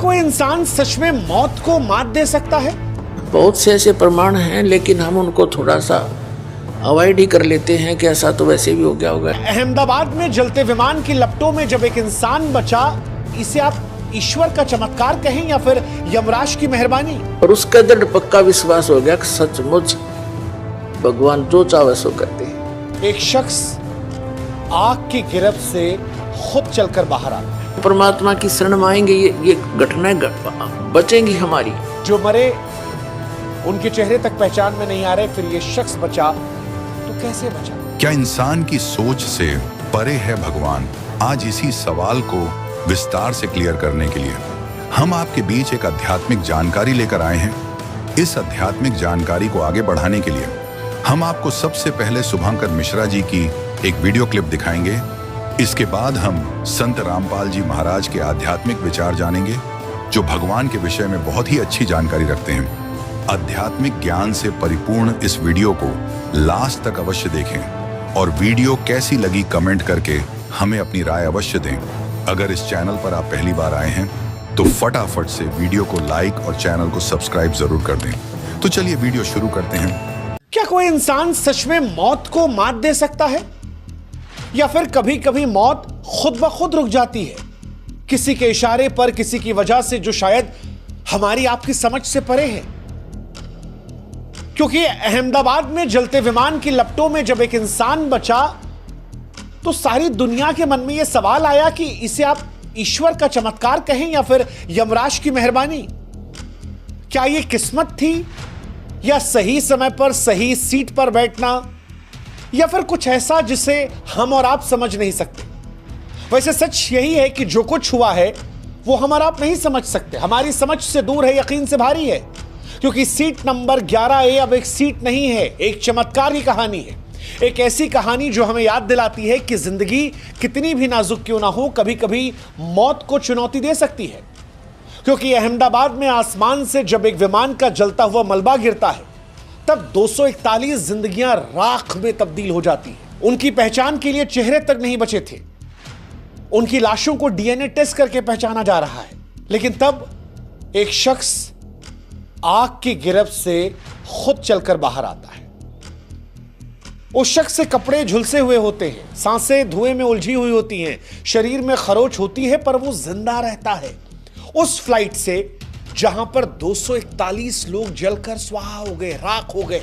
कोई इंसान सच में मौत को मात दे सकता है? बहुत से ऐसे प्रमाण हैं, लेकिन हम उनको थोड़ा सा अवॉइड ही कर लेते हैं कि ऐसा तो वैसे भी हो गया होगा। अहमदाबाद में जलते विमान की लपटों में जब एक इंसान बचा, इसे आप ईश्वर का चमत्कार कहें या फिर यमराज की मेहरबानी? और उसका दृढ़ पक्का विश्वास हो गया कि सचमुच भगवान जो चाहे सो करते हैं। एक शख्स आग की गिरफ्त से खुद चलकर बाहर आता है। परमात्मा की शरण में आएंगे, ये घटनाएं बचेंगी हमारी। जो मरे उनके चेहरे तक पहचान में नहीं आ रहे, फिर ये शख्स बचा तो कैसे बचा? क्या इंसान की सोच से परे है भगवान? आज इसी सवाल को विस्तार से क्लियर करने के लिए हम आपके बीच एक आध्यात्मिक जानकारी लेकर आए हैं। इस आध्यात्मिक जानकारी को आगे बढ़ाने के लिए हम आपको सबसे पहले शुभंकर मिश्रा जी की एक वीडियो क्लिप दिखाएंगे। इसके बाद हम संत रामपाल जी महाराज के आध्यात्मिक विचार जानेंगे, जो भगवान के विषय में बहुत ही अच्छी जानकारी रखते हैं। आध्यात्मिक ज्ञान से परिपूर्ण इस वीडियो को लास्ट तक अवश्य देखें और वीडियो कैसी लगी कमेंट करके हमें अपनी राय अवश्य दें। अगर इस चैनल पर आप पहली बार आए हैं तो फटाफट से वीडियो को लाइक और चैनल को सब्सक्राइब जरूर कर दें। तो चलिए वीडियो शुरू करते हैं। क्या कोई इंसान सच में मौत को मात दे सकता है, या फिर कभी कभी मौत खुद ब खुद रुक जाती है, किसी के इशारे पर, किसी की वजह से, जो शायद हमारी आपकी समझ से परे है? क्योंकि अहमदाबाद में जलते विमान की लपटों में जब एक इंसान बचा, तो सारी दुनिया के मन में यह सवाल आया कि इसे आप ईश्वर का चमत्कार कहें या फिर यमराज की मेहरबानी? क्या यह किस्मत थी, या सही समय पर सही सीट पर बैठना, या फिर कुछ ऐसा जिसे हम और आप समझ नहीं सकते? वैसे सच यही है कि जो कुछ हुआ है वो हम और आप नहीं समझ सकते, हमारी समझ से दूर है, यकीन से भारी है। क्योंकि सीट नंबर 11A अब एक सीट नहीं है, एक चमत्कार की कहानी है। एक ऐसी कहानी जो हमें याद दिलाती है कि जिंदगी कितनी भी नाजुक क्यों ना हो, कभी कभी मौत को चुनौती दे सकती है। क्योंकि अहमदाबाद में आसमान से जब एक विमान का जलता हुआ मलबा गिरता है, तब 241 जिंदगियां राख में तब्दील हो जाती हैं। उनकी पहचान के लिए चेहरे तक नहीं बचे थे, उनकी लाशों को डीएनए टेस्ट करके पहचाना जा रहा है। लेकिन तब एक शख्स आग की गिरफ्त से खुद चलकर बाहर आता है। उस शख्स से कपड़े झुलसे हुए होते हैं, सांसें धुएं में उलझी हुई होती हैं, शरीर में खरोच होती है, पर वो जिंदा रहता है। उस फ्लाइट से जहां पर 241 लोग जलकर स्वाहा हो गए, राख हो गए,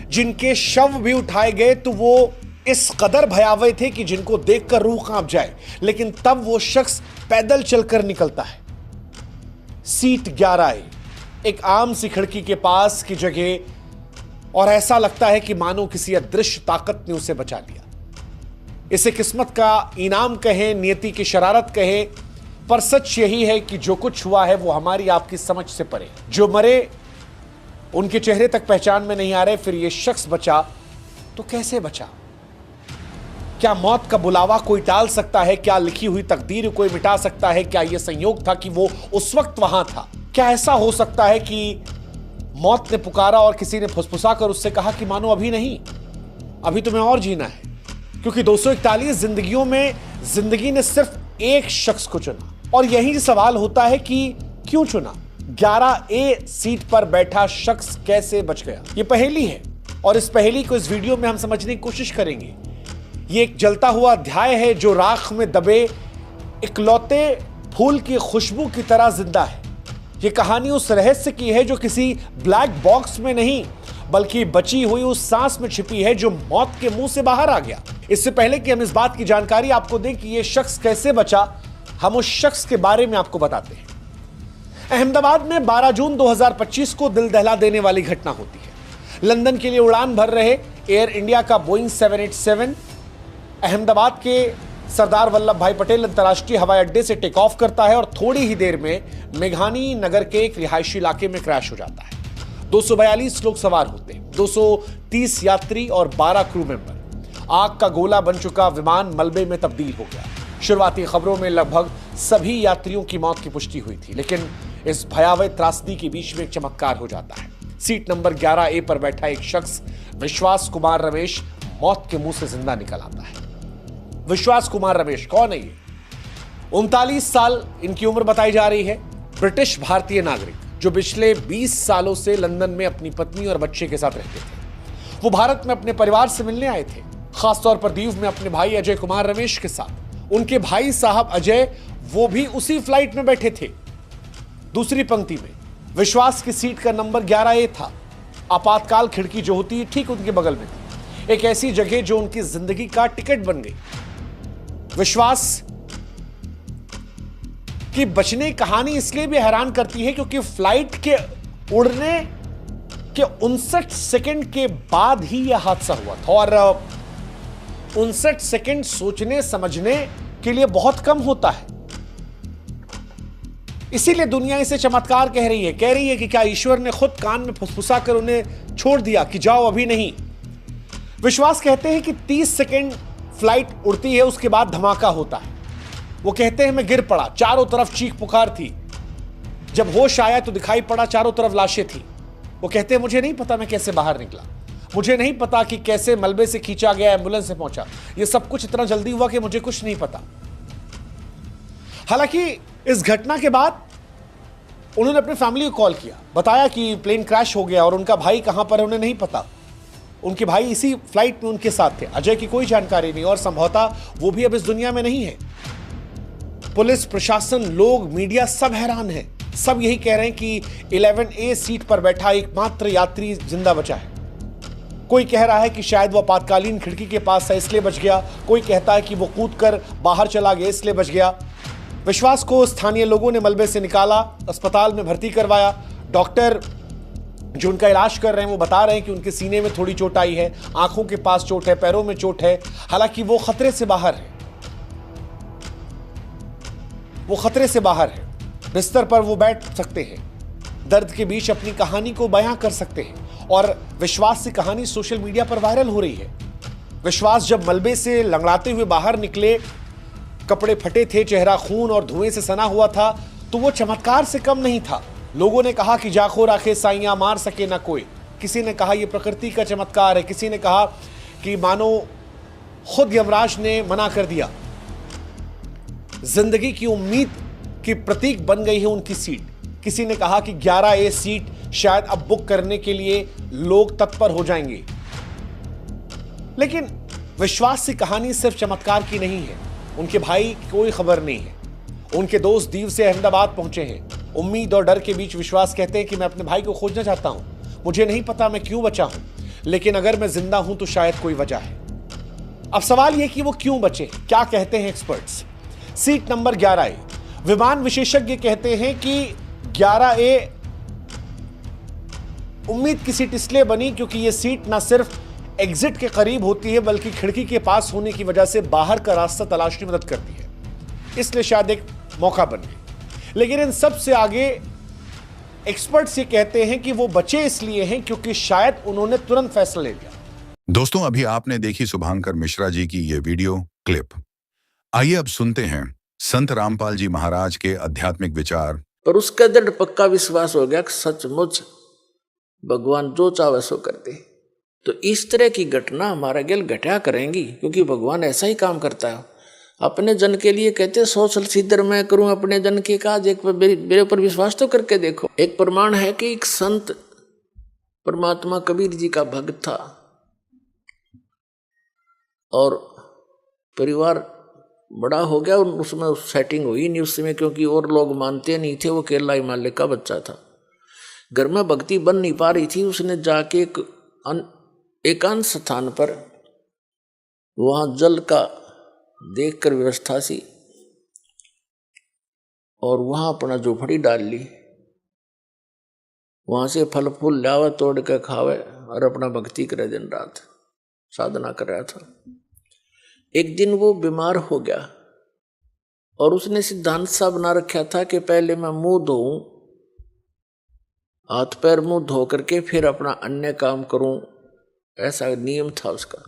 जिनके शव भी उठाए गए तो वो इस कदर भयावह थे कि जिनको देखकर रूह कांप जाए। लेकिन तब वो शख्स पैदल चलकर निकलता है। सीट 11A एक आम सी खिड़की के पास की जगह, और ऐसा लगता है कि मानो किसी अदृश्य ताकत ने उसे बचा लिया। इसे किस्मत का इनाम कहें, नियति की शरारत कहें, पर सच यही है कि जो कुछ हुआ है वो हमारी आपकी समझ से परे। जो मरे उनके चेहरे तक पहचान में नहीं आ रहे, फिर ये शख्स बचा तो कैसे बचा? क्या मौत का बुलावा कोई टाल सकता है? क्या लिखी हुई तकदीर कोई मिटा सकता है? क्या यह संयोग था कि वो उस वक्त वहां था? क्या ऐसा हो सकता है कि मौत ने पुकारा और किसी ने फुसफुसाकर उससे कहा कि मानो अभी नहीं, अभी तुम्हें और जीना है? क्योंकि 241 जिंदगियों में जिंदगी ने सिर्फ एक शख्स को चुना, और यही सवाल होता है कि क्यों चुना? 11A सीट पर बैठा शख्स कैसे बच गया? ये पहेली है, और इस पहेली को इस वीडियो में हम समझने की कोशिश करेंगे। ये एक जलता हुआ अध्याय है जो राख में दबे इकलौते फूल की खुशबू की तरह जिंदा है। ये कहानी उस रहस्य की है जो किसी ब्लैक बॉक्स में नहीं, बल्कि बची हुई उस सांस में छिपी है जो मौत के मुंह से बाहर आ गया। इससे पहले कि हम इस बात की जानकारी आपको दें कि यह शख्स कैसे बचा, हम उस शख्स के बारे में आपको बताते हैं। अहमदाबाद में 12 जून 2025 को दिल दहला देने वाली घटना होती है। लंदन के लिए उड़ान भर रहे एयर इंडिया का बोइंग 787 अहमदाबाद के सरदार वल्लभ भाई पटेल अंतर्राष्ट्रीय हवाई अड्डे से टेक ऑफ करता है और थोड़ी ही देर में मेघानी नगर के एक रिहायशी इलाके में क्रैश हो जाता है। 242 लोग सवार होते हैं, 230 यात्री और 12 क्रू मेंबर। आग का गोला बन चुका विमान मलबे में तब्दील हो गया। शुरुआती खबरों में लगभग सभी यात्रियों की मौत की पुष्टि हुई थी, लेकिन इस भयावह त्रासदी के बीच में एक चमत्कार हो जाता है। सीट नंबर 11A पर बैठा एक शख्स, विश्वास कुमार रमेश, मौत के मुंह से जिंदा निकल आता है। विश्वास कुमार रमेश कौन है ये? 39 साल इनकी उम्र बताई जा रही है। ब्रिटिश भारतीय नागरिक जो पिछले 20 सालों से लंदन में अपनी पत्नी और बच्चे के साथ रहते थे। वो भारत में अपने परिवार से मिलने आए थे, खासतौर पर दीव में अपने भाई अजय कुमार रमेश के साथ। उनके भाई साहब अजय वो भी उसी फ्लाइट में बैठे थे। दूसरी पंक्ति में विश्वास की सीट का नंबर 11A था। आपातकाल खिड़की जो होती है ठीक उनके बगल में थी, एक ऐसी जगह जो उनकी जिंदगी का टिकट बन गई। विश्वास की बचने कहानी इसलिए भी हैरान करती है क्योंकि फ्लाइट के उड़ने के 59 सेकंड के बाद ही यह हादसा हुआ था और 59 सेकंड सोचने समझने के लिए बहुत कम होता है। इसीलिए दुनिया इसे चमत्कार कह रही है कि क्या ईश्वर ने खुद कान में फुसफुसा कर उन्हें छोड़ दिया कि जाओ अभी नहीं। विश्वास कहते हैं कि 30 सेकंड फ्लाइट उड़ती है, उसके बाद धमाका होता है। वो कहते हैं मैं गिर पड़ा, चारों तरफ चीख पुकार थी। जब होश आया तो दिखाई पड़ा चारों तरफ लाशें थी। वो कहते हैं मुझे नहीं पता मैं कैसे बाहर निकला, मुझे नहीं पता कि कैसे मलबे से खींचा गया एम्बुलेंस से पहुंचा। ये सब कुछ इतना जल्दी हुआ कि मुझे कुछ नहीं पता। हालांकि इस घटना के बाद उन्होंने अपनी फैमिली को कॉल किया, बताया कि प्लेन क्रैश हो गया और उनका भाई कहां पर है उन्हें नहीं पता। उनके भाई इसी फ्लाइट में उनके साथ थे। अजय की कोई जानकारी नहीं और संभवतः वो भी अब इस दुनिया में नहीं है। पुलिस, प्रशासन, लोग, मीडिया सब हैरान है। सब यही कह रहे हैं कि 11A सीट पर बैठा एकमात्र यात्री जिंदा बचा है। कोई कह रहा है कि शायद वो आपातकालीन खिड़की के पास था इसलिए बच गया। कोई कहता है कि वो कूदकर बाहर चला गया इसलिए बच गया। विश्वास को स्थानीय लोगों ने मलबे से निकाला, अस्पताल में भर्ती करवाया। डॉक्टर जो उनका इलाज कर रहे हैं वो बता रहे हैं कि उनके सीने में थोड़ी चोट आई है, आंखों के पास चोट है, पैरों में चोट है। हालांकि वो खतरे से बाहर है, वो खतरे से बाहर है। बिस्तर पर वो बैठ सकते हैं, दर्द के बीच अपनी कहानी को बयां कर सकते हैं और विश्वास की कहानी सोशल मीडिया पर वायरल हो रही है। विश्वास जब मलबे से लंगड़ाते हुए बाहर निकले, कपड़े फटे थे, चेहरा खून और धुएं से सना हुआ था, तो वो चमत्कार से कम नहीं था। लोगों ने कहा कि जाखो राखे साइयां मार सके ना कोई। किसी ने कहा यह प्रकृति का चमत्कार है, किसी ने कहा कि मानो खुद यमराज ने मना कर दिया। जिंदगी की उम्मीद की प्रतीक बन गई है उनकी सीट। किसी ने कहा कि 11A सीट शायद अब बुक करने के लिए लोग तत्पर हो जाएंगे। लेकिन विश्वास की कहानी सिर्फ चमत्कार की नहीं है। उनके भाई की कोई खबर नहीं है। उनके दोस्त दीव से अहमदाबाद पहुंचे हैं। उम्मीद और डर के बीच विश्वास कहते हैं कि मैं अपने भाई को खोजना चाहता हूं। मुझे नहीं पता मैं क्यों बचा हूं, लेकिन अगर मैं जिंदा हूं तो शायद कोई वजह है। अब सवाल यह कि वो क्यों बचे, क्या कहते हैं एक्सपर्ट्स। Seat number 11A। विमान विशेषज्ञ कहते हैं कि 11A उम्मीद की सीट इसलिए बनी क्योंकि यह सीट न सिर्फ एग्जिट के करीब होती है बल्कि खिड़की के पास होने की वजह से बाहर का रास्ता तलाशने में मदद करती है, इसलिए शायद एक मौका बन गई। लेकिन इन सब से आगे एक्सपर्ट्स ये कहते हैं कि वो बचे इसलिए हैं क्योंकि शायद उन्होंने तुरंत फैसला ले लिया। दोस्तों, अभी आपने देखी शुभांकर मिश्रा जी की ये वीडियो क्लिप। आइए अब सुनते हैं संत रामपाल जी महाराज के आध्यात्मिक विचार। पर उसका दृढ़ पक्का विश्वास हो गया कि सचमुच भगवान जो चाहे सो करते। तो इस तरह की घटना हमारा गेल घटा करेंगी, क्योंकि भगवान ऐसा ही काम करता है। अपने जन के लिए कहते 100 साल सिद्धर मैं करूं अपने जन के काज, एक मेरे ऊपर विश्वास तो करके देखो। एक प्रमाण है कि एक संत परमात्मा कबीर जी का भक्त था और परिवार बड़ा हो गया, उसमें सेटिंग हुई नहीं उस समय, क्योंकि और लोग मानते नहीं थे। वो केरला हिमालय का बच्चा था, घर में भक्ति बन नहीं पा रही थी। उसने जाके एक एकांत स्थान पर वहां जल का देखकर व्यवस्था सी और वहां अपना झोपड़ी डाल ली। वहां से फल फूल लावे, तोड़ के खावे और अपना भक्ति करे, दिन रात साधना कर रहा था। एक दिन वो बीमार हो गया और उसने सिद्धांत सा बना रखा था कि पहले मैं मुंह धोऊं, हाथ पैर मुंह धो करके फिर अपना अन्य काम करूं, ऐसा नियम था उसका।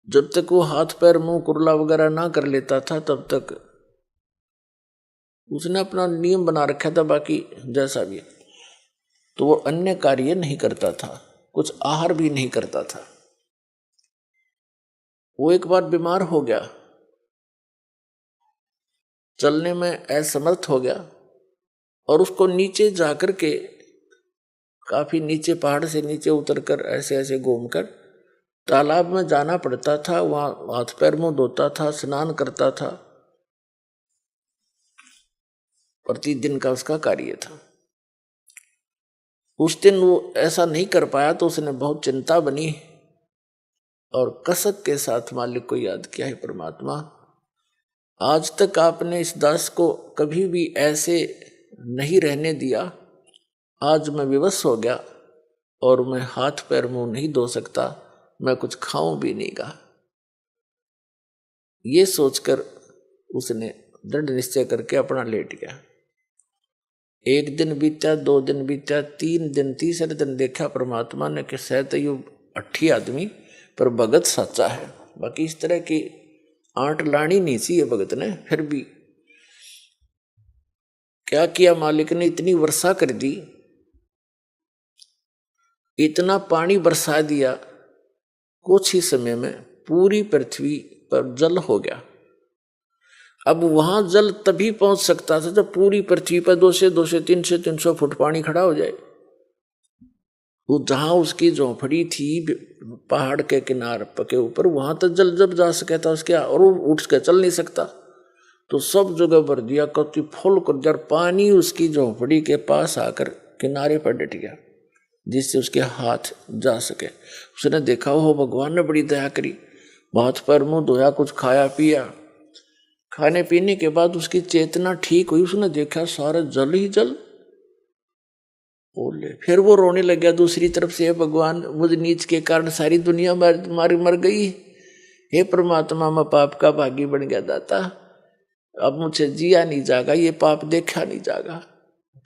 जब तक वो हाथ पैर मुंह कुरला वगैरह ना कर लेता था तब तक उसने अपना नियम बना रखा था। बाकी जैसा भी, तो वो अन्य कार्य नहीं करता था, कुछ आहार भी नहीं करता था। वो एक बार बीमार हो गया चलने में असमर्थ हो गया और उसको नीचे जाकर के, काफी नीचे, पहाड़ से नीचे उतरकर ऐसे ऐसे घूमकर तालाब में जाना पड़ता था। वहां हाथ पैर मुंह धोता था, स्नान करता था, प्रतिदिन का उसका कार्य था। उस दिन वो ऐसा नहीं कर पाया तो उसने बहुत चिंता बनी और कसक के साथ मालिक को याद किया, है परमात्मा, आज तक आपने इस दास को कभी भी ऐसे नहीं रहने दिया, आज मैं विवश हो गया और मैं हाथ पैर मुंह नहीं धो सकता, मैं कुछ खाऊं भी नहीं गा। ये सोचकर उसने दृढ़ निश्चय करके अपना लेट गया। एक दिन बीता, 2 दिन बीता, 3 दिन, तीसरे दिन देखा परमात्मा ने कि शायद ये अट्ठी आदमी पर भगत सच्चा है। बाकी इस तरह की आंट लानी नहीं सी ये भगत ने। फिर भी क्या किया मालिक ने, इतनी वर्षा कर दी, इतना पानी बरसा दिया, कुछ ही समय में पूरी पृथ्वी पर जल हो गया। अब वहां जल तभी पहुंच सकता था जब पूरी पृथ्वी पर 200, 300 फुट पानी खड़ा हो जाए। वो जहां उसकी झोंपड़ी थी पहाड़ के किनारे के ऊपर, वहां तक जल जब जा सके था उसके, और वो उठ के चल नहीं सकता, तो सब जगह भर दिया, कति फुल कर दिया। पानी उसकी झोंपड़ी के पास आकर किनारे पर डट गया जिससे उसके हाथ जा सके। उसने देखा हो भगवान ने बड़ी दया करी, हाथ पर मुंह धोया, कुछ खाया पिया। खाने पीने के बाद उसकी चेतना ठीक हुई, उसने देखा सारा जल ही जल। बोले फिर वो रोने लग गया दूसरी तरफ से, भगवान मुझ नीच के कारण सारी दुनिया मर गई, हे परमात्मा मैं पाप का भागी बन गया दाता, अब मुझे जिया नहीं जागा, ये पाप देखा नहीं जागा।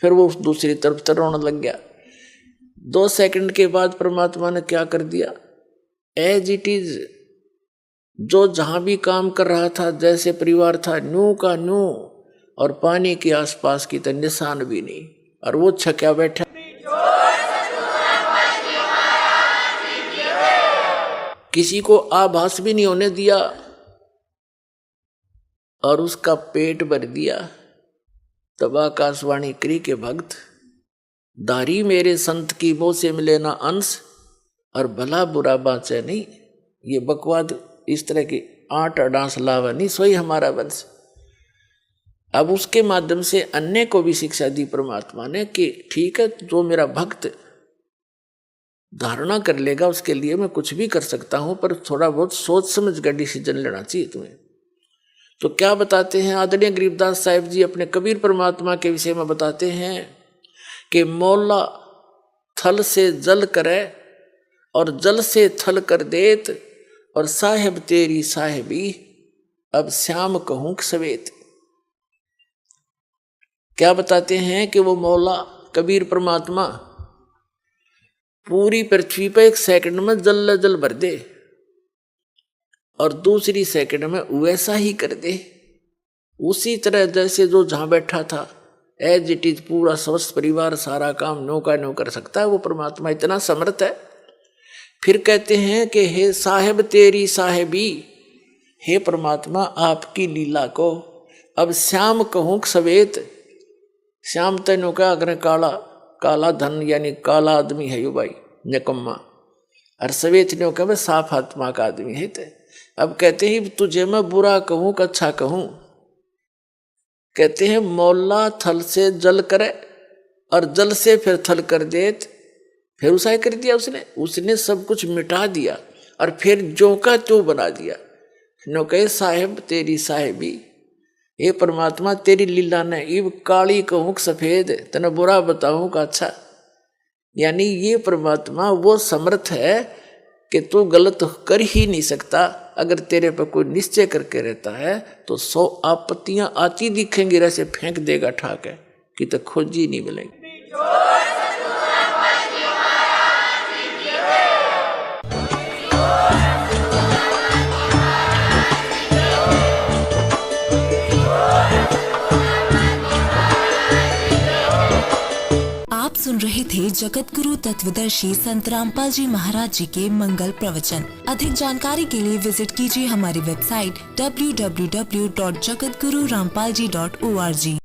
फिर वो दूसरी तरफ से रोने लग गया। 2 सेकंड के बाद परमात्मा ने क्या कर दिया, एज इट इज, जो जहां भी काम कर रहा था, जैसे परिवार था, न्यू का न्यू, और पानी के आसपास की तो निशान भी नहीं, और वो छक्या बैठा। किसी को आभास भी नहीं होने दिया और उसका पेट भर दिया। तब आकाशवाणी करी के भक्त, दारी मेरे संत की मोह से मिले ना अंश, और भला बुरा बाँचे नहीं। ये बकवाद इस तरह की आठ अडांस लावा नहीं, सोई हमारा वंश। अब उसके माध्यम से अन्य को भी शिक्षा दी परमात्मा ने कि ठीक है, जो मेरा भक्त धारणा कर लेगा उसके लिए मैं कुछ भी कर सकता हूं, पर थोड़ा बहुत सोच समझ कर डिसीजन लेना चाहिए तुम्हें। तो क्या बताते हैं आदरणीय गरीबदास साहिब जी अपने कबीर परमात्मा के विषय में बताते हैं कि मौला थल से जल करे और जल से थल कर देत, और साहेब तेरी साहेबी अब श्याम कहूं सवेत। क्या बताते हैं कि वो मौला कबीर परमात्मा पूरी पृथ्वी पर 1 सेकंड में जल भर दे और दूसरी सेकंड में वैसा ही कर दे, उसी तरह जैसे जो जहां बैठा था एज इट इज पूरा स्वस्थ परिवार सारा काम नो का नो कर सकता है। वो परमात्मा इतना समर्थ है। फिर कहते हैं कि हे साहेब तेरी साहेबी, हे परमात्मा आपकी लीला को अब श्याम कहूं सवेत। श्याम तेनो का अगर काला काला धन यानी काला आदमी है यो भाई निकम्मा, और सवेत ने कहा साफ आत्मा का आदमी है। ते अब कहते हैं तुझे मैं बुरा कहूं कि अच्छा कहूं। कहते हैं मौला थल से जल करे और जल से फिर थल कर देत, फिर उसा कर दिया उसने सब कुछ मिटा दिया और फिर जो का त्यों बना दिया। नो कहे साहेब तेरी साहेबी, हे परमात्मा तेरी लीला ने इब काली कहूं सफेद, तने बुरा बताऊं का अच्छा। यानी ये परमात्मा वो समर्थ है कि तू गलत कर ही नहीं सकता। अगर तेरे पर कोई निश्चय करके रहता है तो 100 आपत्तियां आती दिखेंगी, ऐसे फेंक देगा ठाक है कि तो खोज ही नहीं मिलेंगी। आप सुन सुन रहे थे जगत गुरु तत्वदर्शी संत रामपाल जी महाराज जी के मंगल प्रवचन। अधिक जानकारी के लिए विजिट कीजिए हमारी वेबसाइट www.jagatgururampalji.org।